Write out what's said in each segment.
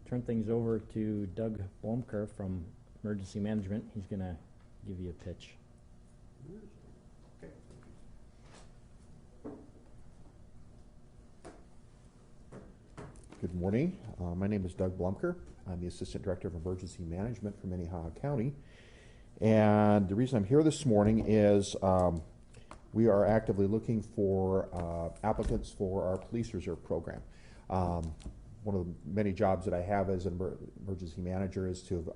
turn things over to Doug Blomker from Emergency Management. He's going to give you a pitch. Okay. Good morning. My name is Doug Blomker. I'm the Assistant Director of Emergency Management for Minnehaha County. And the reason I'm here this morning is we are actively looking for applicants for our Police Reserve program. One of the many jobs that I have as an emergency manager is to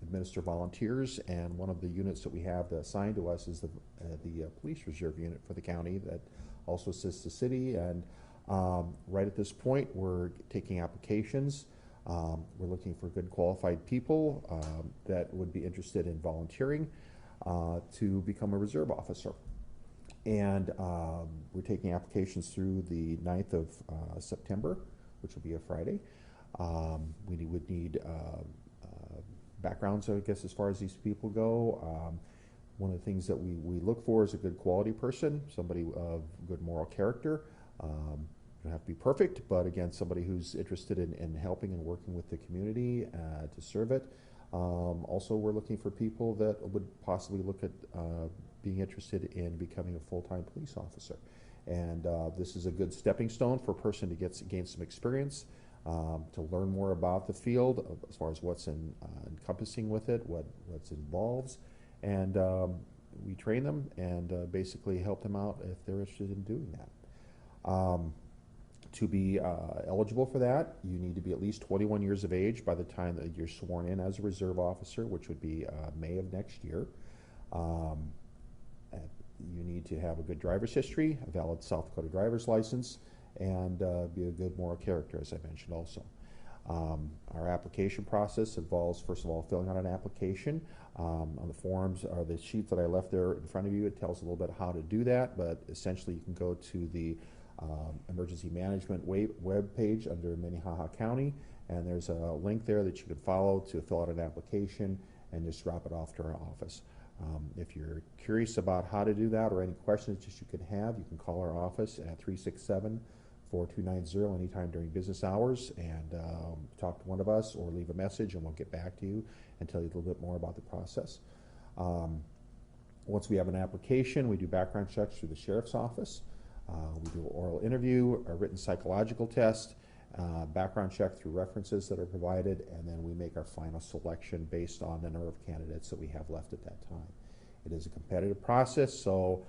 administer volunteers, and one of the units that we have assigned to us is the Police Reserve unit for the county that also assists the city. And right at this point, we're taking applications. We're looking for good qualified people that would be interested in volunteering to become a reserve officer. And we're taking applications through the 9th of September, which will be a Friday. We would need backgrounds, I guess, as far as these people go. One of the things that we look for is a good quality person, somebody of good moral character. Don't have to be perfect, but again, somebody who's interested in helping and working with the community to serve it. Also, we're looking for people that would possibly look at being interested in becoming a full-time police officer. And this is a good stepping stone for a person to gain some experience, to learn more about the field as far as what's encompassing with it, what's involves. And we train them and basically help them out if they're interested in doing that. To be eligible for that, you need to be at least 21 years of age by the time that you're sworn in as a reserve officer, which would be May of next year. You need to have a good driver's history, a valid South Dakota driver's license, and be a good moral character, as I mentioned also. Our application process involves, first of all, filling out an application. On the forms or the sheets that I left there in front of you, it tells a little bit how to do that, but essentially you can go to the Emergency Management web page under Minnehaha County, and there's a link there that you can follow to fill out an application and just drop it off to our office. If you're curious about how to do that or any questions that you could have, you can call our office at 367-4290 anytime during business hours and talk to one of us or leave a message, and we'll get back to you and tell you a little bit more about the process. Once we have an application, we do background checks through the sheriff's office. We do an oral interview, a written psychological test, background check through references that are provided, and then we make our final selection based on the number of candidates that we have left at that time. It is a competitive process, so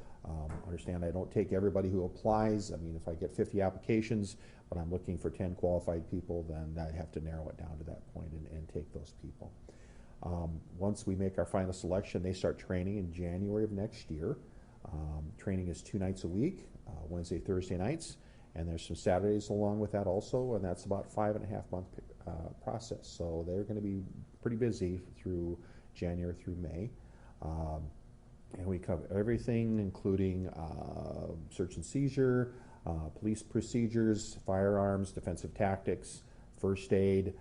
understand I don't take everybody who applies. I mean, if I get 50 applications, but I'm looking for 10 qualified people, then I have to narrow it down to that point and take those people. Once we make our final selection, they start training in January of next year. Training is 2 nights a week, Wednesday, Thursday nights, and there's some Saturdays along with that also, and that's about 5.5 month process. So they're going to be pretty busy through January through May. And we cover everything, including search and seizure, police procedures, firearms, defensive tactics, first aid.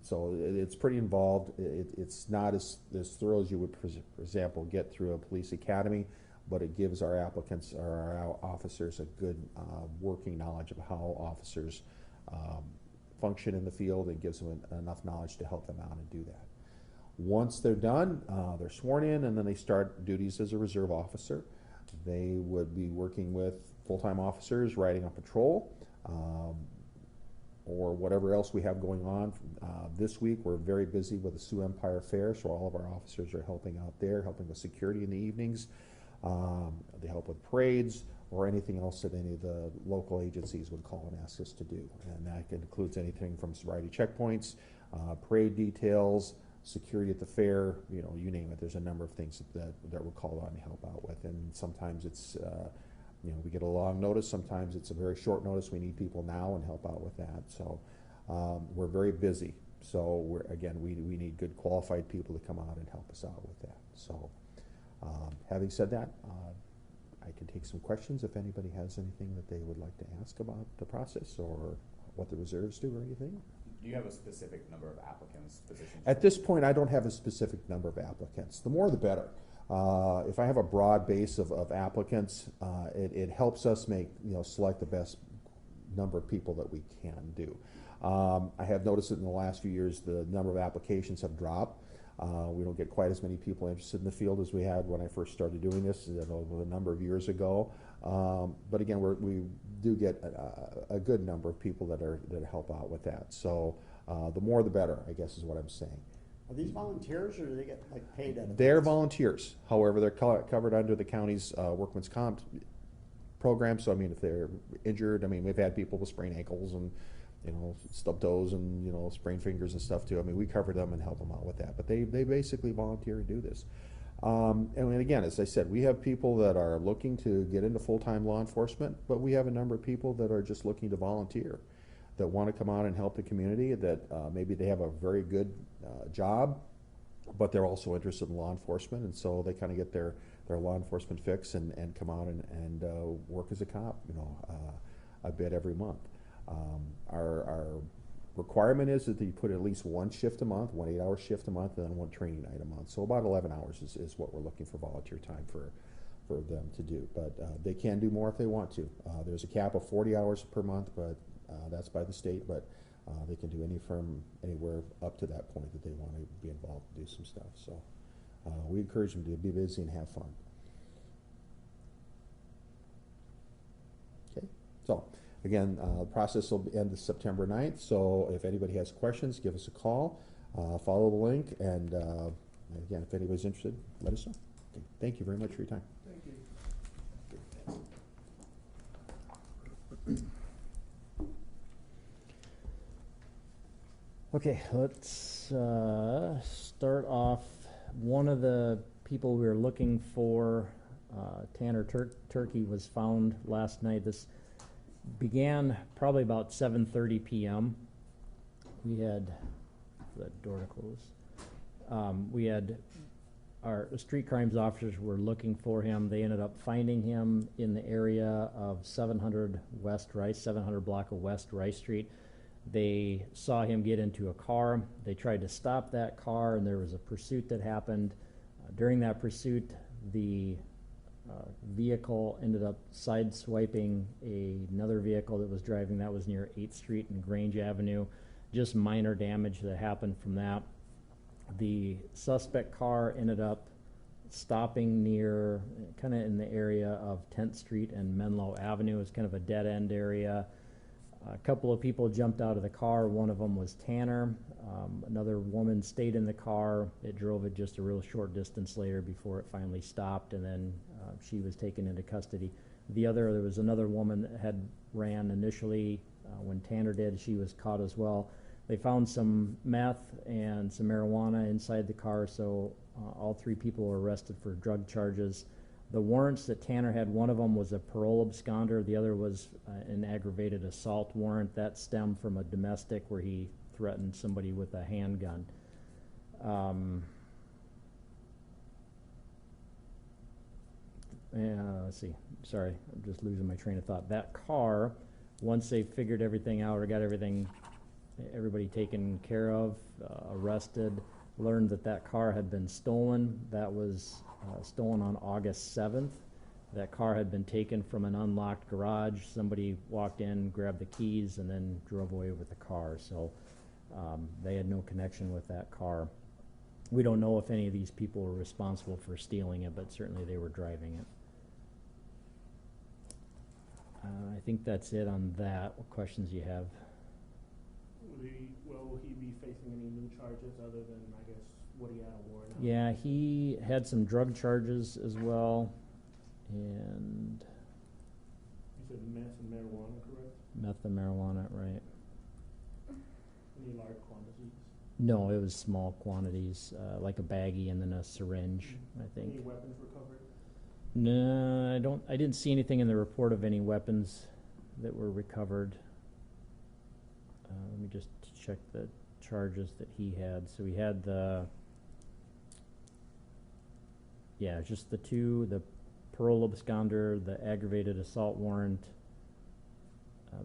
So it's pretty involved. It's not as thorough as you would, for example, get through a police academy, but it gives our applicants or our officers a good working knowledge of how officers function in the field, and gives them enough knowledge to help them out and do that. Once they're done, they're sworn in, and then they start duties as a reserve officer. They would be working with full-time officers riding on patrol, or whatever else we have going on. This week we're very busy with the Sioux Empire Fair, so all of our officers are helping out there, helping with security in the evenings. They help with parades or anything else that any of the local agencies would call and ask us to do. And that includes anything from sobriety checkpoints, parade details, security at the fair, you know, you name it. There's a number of things that we're called on to help out with. And sometimes it's, you know, we get a long notice. Sometimes it's a very short notice. We need people now and help out with that. So we're very busy. So we need good qualified people to come out and help us out with that. So having said that, I can take some questions if anybody has anything that they would like to ask about the process or what the reserves do or anything. Do you have a specific number of applicants, positions? At this point, I don't have a specific number of applicants. The more the better. If I have a broad base of applicants, it helps us select the best number of people that we can do. I have noticed that in the last few years, the number of applications have dropped. We don't get quite as many people interested in the field as we had when I first started doing this, a number of years ago. But again, we do get a good number of people that help out with that. So the more the better, I guess is what I'm saying. Are these volunteers, or do they get like paid at? They're volunteers. However, they're covered under the county's workman's comp program. So I mean, if they're injured, I mean, we've had people with sprained ankles and stubbed toes and sprained fingers and stuff too. I mean, we cover them and help them out with that. But they basically volunteer to do this. And again, as I said, we have people that are looking to get into full-time law enforcement, but we have a number of people that are just looking to volunteer, that want to come out and help the community, that maybe they have a very good job, but they're also interested in law enforcement, and so they kind of get their law enforcement fix and come out and work as a cop, a bit every month. Our requirement is that you put at least one shift a month, 1 8-hour shift a month, and then one training night a month. So about 11 hours is what we're looking for volunteer time for them to do. But they can do more if they want to. There's a cap of 40 hours per month, but that's by the state. But they can do anywhere up to that point that they want to be involved and do some stuff. So we encourage them to be busy and have fun. Okay, so. Again, the process will end September 9th, so if anybody has questions, give us a call, follow the link, and again, if anybody's interested, let us know. Okay. Thank you very much for your time. Thank you. Okay, let's start off. One of the people we were looking for, Tanner Turkey, was found last night. This began probably about 7:30 p.m. We had the door to close. We had our street crimes officers were looking for him. They ended up finding him in the area of 700 West Rice, 700 block of West Rice Street. They saw him get into a car. They tried to stop that car, and there was a pursuit that happened. During that pursuit, the vehicle ended up sideswiping another vehicle that was driving. That was near 8th Street and Grange Avenue. Just minor damage that happened from that. The suspect car ended up stopping near, kind of in the area of 10th Street and Menlo Avenue. It was kind of a dead-end area. A couple of people jumped out of the car. One of them was Tanner. Another woman stayed in the car. It drove it just a real short distance later before it finally stopped, and then she was taken into custody. There was another woman that had ran initially when Tanner did. She was caught as well. They found some meth and some marijuana inside the car, so all three people were arrested for drug charges. The warrants that Tanner had, one of them was a parole absconder, the other was an aggravated assault warrant. That stemmed from a domestic where he threatened somebody with a handgun. Let's see, sorry, I'm just losing my train of thought. That car, once they figured everything out or got everybody taken care of, arrested, learned that car had been stolen. That was stolen on August 7th. That car had been taken from an unlocked garage. Somebody walked in, grabbed the keys, and then drove away with the car. So they had no connection with that car. We don't know if any of these people were responsible for stealing it, but certainly they were driving it. I think that's it on that. What questions do you have? Will he be facing any new charges other than, I guess, what he had a warrant on? Yeah, he had some drug charges as well, and You said meth and marijuana, correct? meth and marijuana, right? Any large quantities? No, it was small quantities, like a baggie and then a syringe, I think. Any weapons recovered? No, I didn't see anything in the report of any weapons that were recovered. Let me just check the charges that he had. So he had just the two, the parole absconder, the aggravated assault warrant,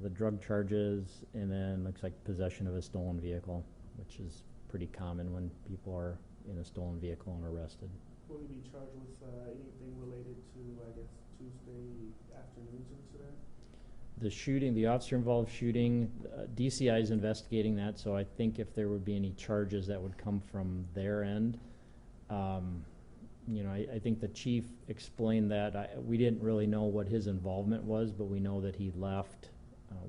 the drug charges, and then looks like possession of a stolen vehicle, which is pretty common when people are in a stolen vehicle and arrested. Will he be charged with anything related to, I guess, Tuesday afternoon's incident? The shooting, the officer-involved shooting, DCI is investigating that, so I think if there would be any charges that would come from their end. You know, I think the chief explained that. We didn't really know what his involvement was, but we know that he left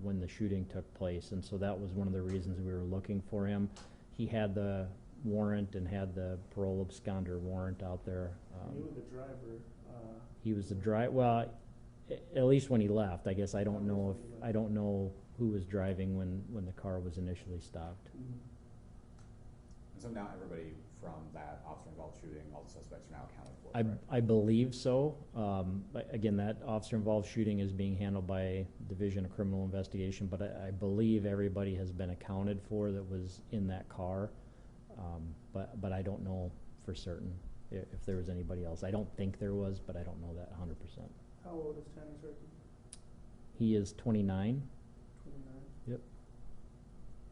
when the shooting took place, and so that was one of the reasons we were looking for him. He had the warrant and had the parole absconder warrant out there. You were the driver. He was the well, at least when he left. I guess I don't know who was driving when the car was initially stopped. Mhm. And so now everybody from that officer-involved shooting, all the suspects are now accounted for, correct? I believe so. But again, that officer-involved shooting is being handled by Division of Criminal Investigation, but I believe everybody has been accounted for that was in that car. But I don't know for certain if there was anybody else. I don't think there was, but I don't know that 100%. How old is Tanner Turkey? He is 29. 29. Yep.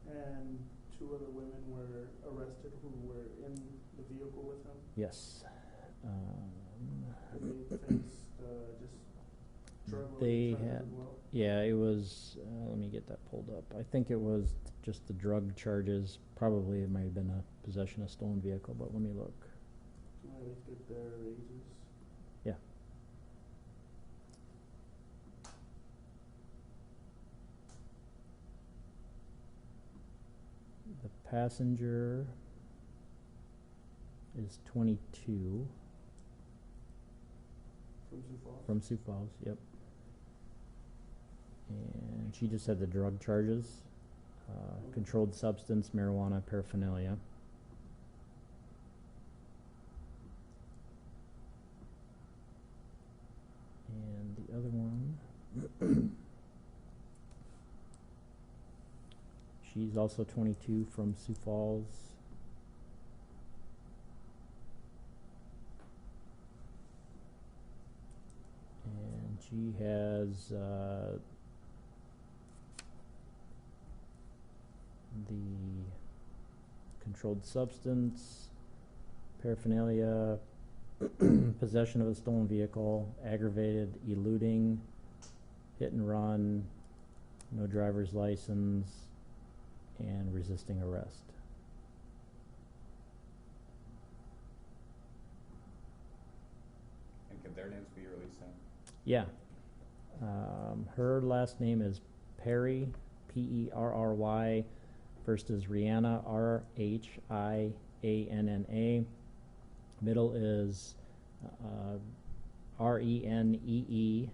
And two other women were arrested who were in the vehicle with him. Yes. They faced just drug They charges had, as well. yeah, it was, let me get that pulled up. I think it was just the drug charges. Probably it might have been a possession of stolen vehicle, but let me look. Can I at least get their ages? Yeah. The passenger is 22 From Sioux Falls? from Sioux Falls, yep. And she just had the drug charges, controlled substance, marijuana, paraphernalia. And the other one, she's also 22 from Sioux Falls. And she has the controlled substance, paraphernalia, possession of a stolen vehicle, aggravated eluding, hit and run, no driver's license, and resisting arrest. And can their names be released soon? Yeah. Her last name is Perry, Perry. First is Rihanna, Rhianna. Middle is Renee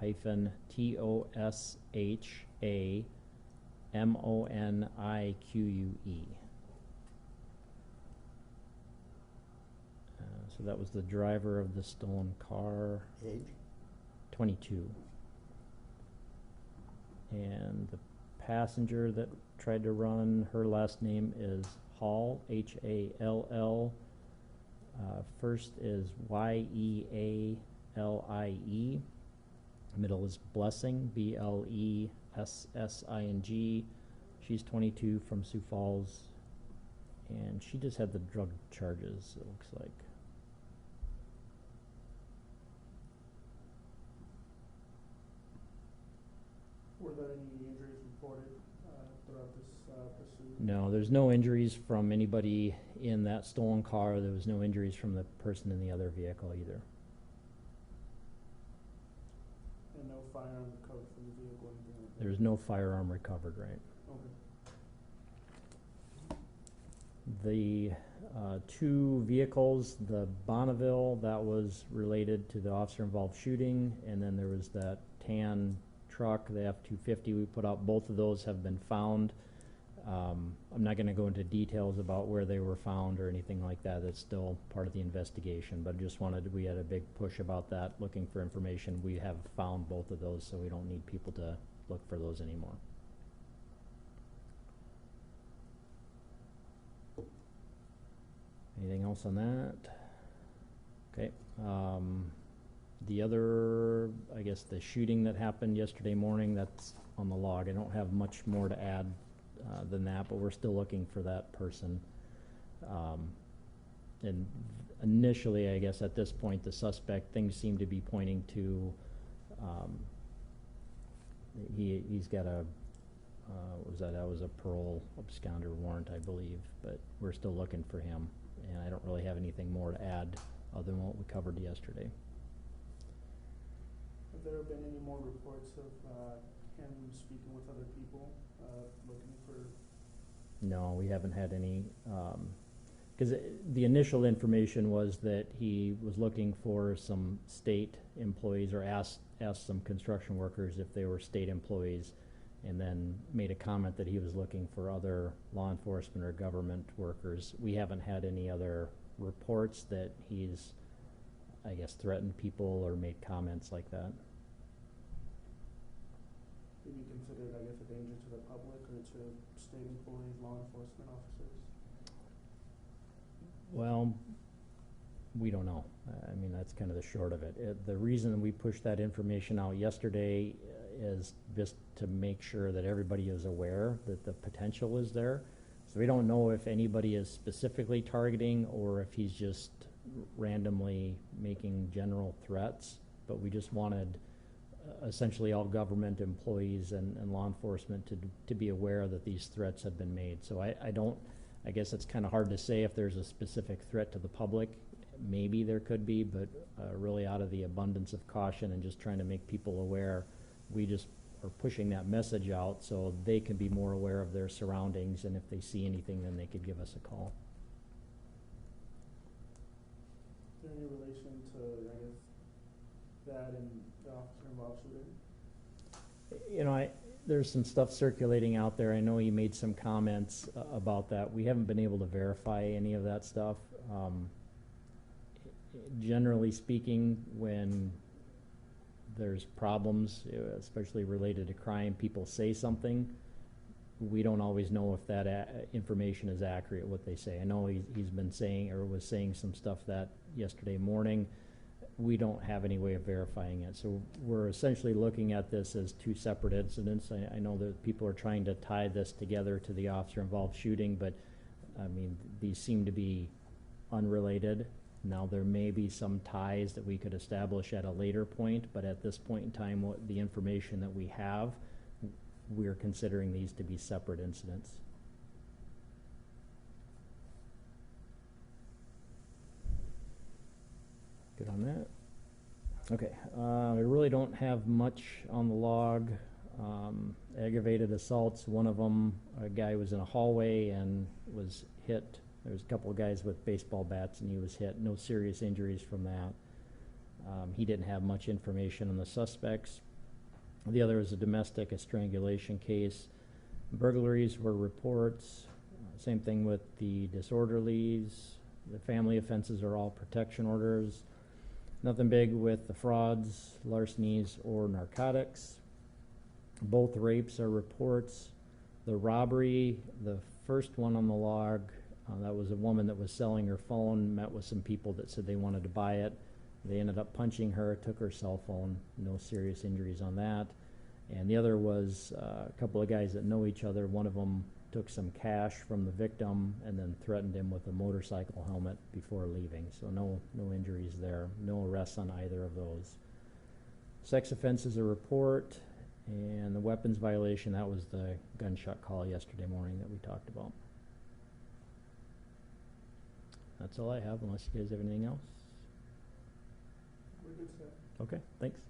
hyphen Tosha Monique. So that was the driver of the stolen car. Age? 22. And the passenger that tried to run, her last name is Hall, Hall. First is Yealie. Middle is Blessing, Blessing. She's 22 from Sioux Falls. And she just had the drug charges, it looks like. Were there any injuries reported throughout this pursuit? No, there's no injuries from anybody in that stolen car. There was no injuries from the person in the other vehicle either. And no firearm recovered from the vehicle or anything like that? There's no firearm recovered, right? Okay. The two vehicles, the Bonneville, that was related to the officer-involved shooting, and then there was that tan truck, the F-250 we put out. Both of those have been found. I'm not going to go into details about where they were found or anything like that. That's still part of the investigation, but just wanted, we had a big push about that, looking for information. We have found both of those, so we don't need people to look for those anymore. Anything else on that? Okay. The other, I guess the shooting that happened yesterday morning, that's on the log. I don't have much more to add than that, but we're still looking for that person. And initially, I guess at this point, the suspect, things seem to be pointing to He's got a, what was that? That was a parole absconder warrant, I believe, but we're still looking for him. And I don't really have anything more to add other than what we covered yesterday. Have there been any more reports of him speaking with other people, looking for? No, we haven't had any, because the initial information was that he was looking for some state employees, or asked some construction workers if they were state employees, and then made a comment that he was looking for other law enforcement or government workers. We haven't had any other reports that he's, I guess, threatened people or made comments like that. Would be considered, I guess, a danger to the public or to state employees, law enforcement officers? Well, we don't know. I mean, that's kind of the short of it. The reason we pushed that information out yesterday is just to make sure that everybody is aware that the potential is there. So we don't know if anybody is specifically targeting or if he's just randomly making general threats, but we just wanted essentially all government employees and law enforcement to be aware that these threats have been made. So I guess it's kind of hard to say if there's a specific threat to the public. Maybe there could be, but really out of the abundance of caution and just trying to make people aware, we just are pushing that message out so they can be more aware of their surroundings, and if they see anything, then they could give us a call. Is there any relation to, I guess, that and the officer involved shooting? You know, there's some stuff circulating out there. I know he made some comments about that. We haven't been able to verify any of that stuff. Generally speaking, when there's problems, especially related to crime, people say something. We don't always know if that information is accurate, what they say. I know he's been saying, or was saying some stuff that yesterday morning. We don't have any way of verifying it. So we're essentially looking at this as two separate incidents. I know that people are trying to tie this together to the officer-involved shooting, but I mean, these seem to be unrelated. Now, there may be some ties that we could establish at a later point, but at this point in time, the information that we have, we're considering these to be separate incidents. Good on that. Okay, I really don't have much on the log. Aggravated assaults, one of them, a guy was in a hallway and was hit. There was a couple of guys with baseball bats and he was hit. No serious injuries from that. He didn't have much information on the suspects. The other is a domestic, a strangulation case. Burglaries were reports. Same thing with the disorderlies. The family offenses are all protection orders. Nothing big with the frauds, larcenies, or narcotics. Both rapes are reports. The robbery, the first one on the log, that was a woman that was selling her phone, met with some people that said they wanted to buy it. They ended up punching her, took her cell phone, no serious injuries on that. And the other was a couple of guys that know each other. One of them took some cash from the victim and then threatened him with a motorcycle helmet before leaving. So no injuries there, no arrests on either of those. Sex offense is a report, and the weapons violation, that was the gunshot call yesterday morning that we talked about. That's all I have, unless you guys have anything else. We're good, sir. Okay, thanks.